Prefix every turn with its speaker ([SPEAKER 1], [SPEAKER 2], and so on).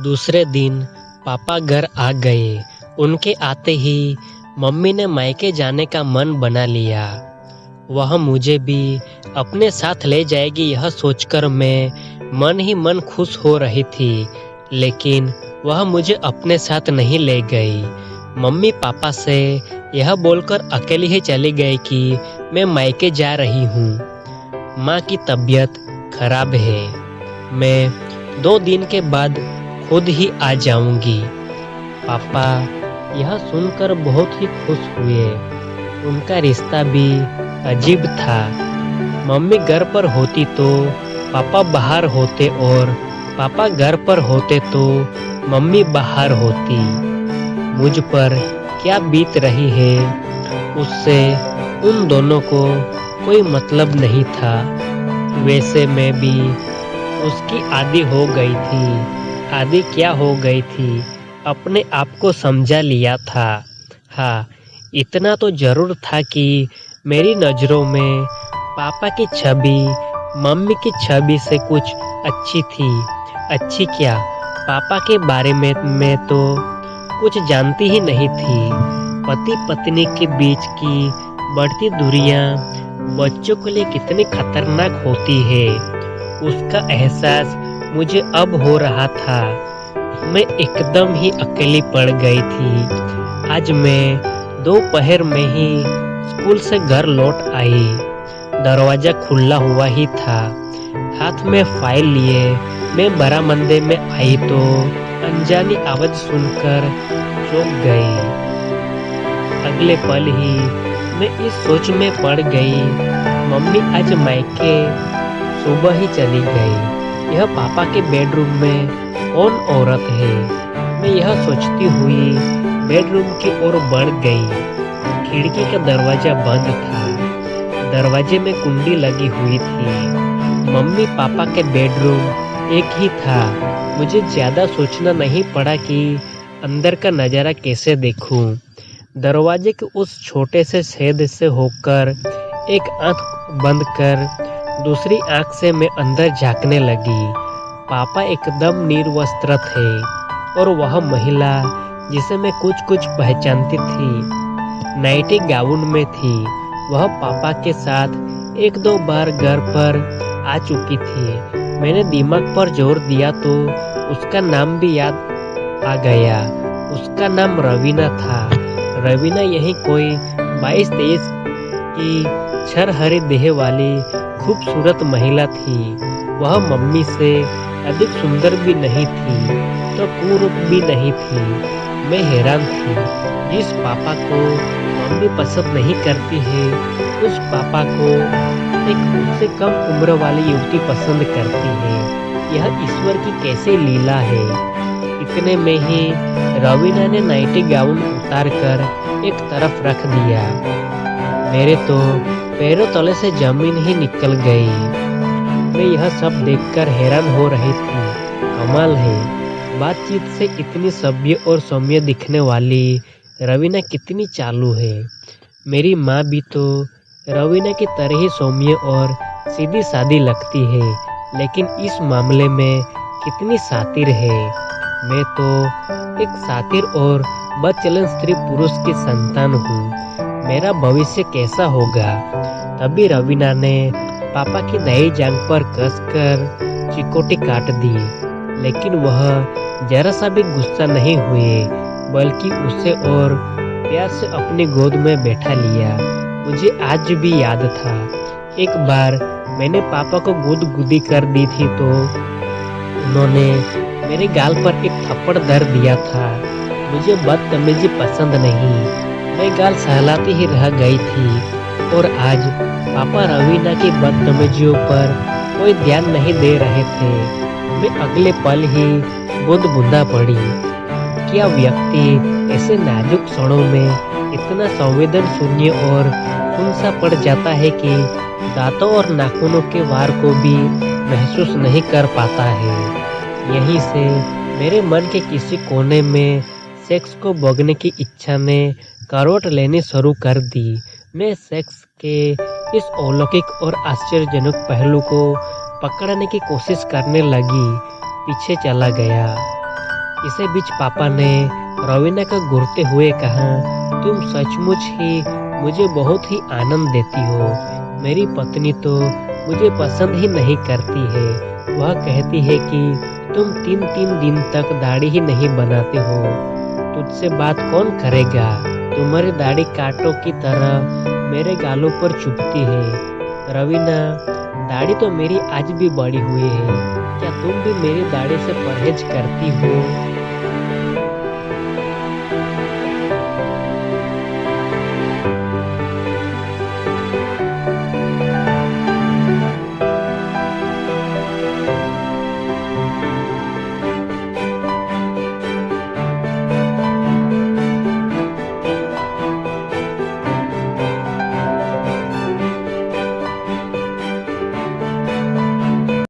[SPEAKER 1] दूसरे दिन पापा घर आ गए। उनके आते ही मम्मी ने मायके जाने का मन बना लिया। वह मुझे भी अपने साथ ले जाएगी यह सोचकर मैं मन ही मन खुश हो रही थी, लेकिन वह मुझे अपने साथ नहीं ले गई। मम्मी पापा से यह बोलकर अकेली ही चली गई कि मैं मायके जा रही हूँ। माँ की तबीयत खराब है, मैं 2 दिन के बाद खुद ही आ जाऊंगी। पापा यह सुनकर बहुत ही खुश हुए। उनका रिश्ता भी अजीब था। मम्मी घर पर होती तो पापा बाहर होते और पापा घर पर होते तो मम्मी बाहर होती। मुझ पर क्या बीत रही है उससे उन दोनों को कोई मतलब नहीं था। वैसे मैं भी उसकी आदी हो गई थी। आदी क्या हो गई थी, अपने आप को समझा लिया था। हाँ, इतना तो जरूर था कि मेरी नज़रों में पापा की छवि मम्मी की छवि से कुछ अच्छी थी। अच्छी क्या, पापा के बारे में मैं तो कुछ जानती ही नहीं थी। पति पत्नी के बीच की बढ़ती दूरियां बच्चों के लिए कितनी खतरनाक होती है, उसका एहसास मुझे अब हो रहा था। मैं एकदम ही अकेली पड़ गई थी। आज मैं दोपहर में ही स्कूल से घर लौट आई। दरवाजा खुला हुआ ही था। हाथ में फाइल लिए मैं बरामदे में आई तो अनजानी आवाज सुनकर चौंक गई। अगले पल ही मैं इस सोच में पड़ गई, मम्मी आज मायके सुबह ही चली गई। यह पापा के बेडरूम में कौन औरत है? मैं यह सोचती हुई बेडरूम की ओर बढ़ गई। खिड़की का दरवाजा बंद था। दरवाजे में कुंडी लगी हुई थी। मम्मी पापा के बेडरूम एक ही था। मुझे ज्यादा सोचना नहीं पड़ा कि अंदर का नज़ारा कैसे देखूं। दरवाजे के उस छोटे से छेद से होकर एक आंख बंद कर दूसरी आंख से मैं अंदर झांकने लगी। पापा एकदम निर्वस्त्र थे और वह महिला जिसे मैं कुछ पहचानती थी नाइटी गाउन में थी। वह पापा के साथ 1-2 बार घर पर आ चुकी थी। मैंने दिमाग पर जोर दिया तो उसका नाम भी याद आ गया। उसका नाम रवीना था। रवीना यही कोई 22-23 की छरहरी देह वाली खूबसूरत महिला थी। वह मम्मी से अधिक सुंदर भी नहीं थी तो कुरूप भी नहीं थी। मैं हैरान थी। जिस पापा को मम्मी पसंद नहीं करती है, उस पापा को एक उससे कम उम्र वाली युवती पसंद करती है। यह ईश्वर की कैसी लीला है। इतने में ही रवीना ने नाइटी गाउन उतार कर एक तरफ रख दिया। मेरे तो पैरों तले से जमीन ही निकल गई। मैं यह सब देखकर हैरान हो रही थी। कमाल है, बातचीत से इतनी सभ्य और सौम्य दिखने वाली रवीना कितनी चालू है। मेरी माँ भी तो रवीना की तरह ही सौम्य और सीधी सादी लगती है, लेकिन इस मामले में कितनी शातिर है। मैं तो एक शातिर और बदचलन स्त्री पुरुष की संतान हूँ। मेरा भविष्य कैसा होगा? तभी रवीना ने पापा की दाई जांघ पर कसकर चिकोटी काट दी, लेकिन वह जरा सा भी गुस्सा नहीं हुए, बल्कि उसे और प्यार से अपनी गोद में बैठा लिया। मुझे आज भी याद था, एक बार मैंने पापा को गुदगुदी कर दी थी तो उन्होंने मेरे गाल पर एक थप्पड़ धर दिया था। मुझे बदतमीजी पसंद नहीं, मैं गाल सहलाती ही रह गई थी। और आज पापा रवीना की बदतमीजियों पर कोई ध्यान नहीं दे रहे थे। मैं अगले पल ही बूंदा पड़ी। क्या व्यक्ति ऐसे नाजुक क्षणों में इतना संवेदन शून्य और सुनसा पड़ जाता है कि दांतों और नाखूनों के वार को भी महसूस नहीं कर पाता है। यहीं से मेरे मन के किसी कोने में सेक्स को भोगने की इच्छा ने करवट लेनी शुरू कर दी। ने सेक्स के इस अलौकिक और आश्चर्यजनक पहलू को पकड़ने की कोशिश करने लगी पीछे चला गया। इसी बीच पापा ने रवीना को घूरते हुए कहा, तुम सचमुच ही मुझे बहुत ही आनंद देती हो। मेरी पत्नी तो मुझे पसंद ही नहीं करती है। वह कहती है कि तुम 3-3 दिन तक दाढ़ी ही नहीं बनाते हो। तुझसे बात कौन करेगा? तुम्हारी दाढ़ी कांटों की तरह मेरे गालों पर चुभती है। रवीना, दाढ़ी तो मेरी आज भी बड़ी हुई है। क्या तुम भी मेरी दाढ़ी से परहेज करती हो?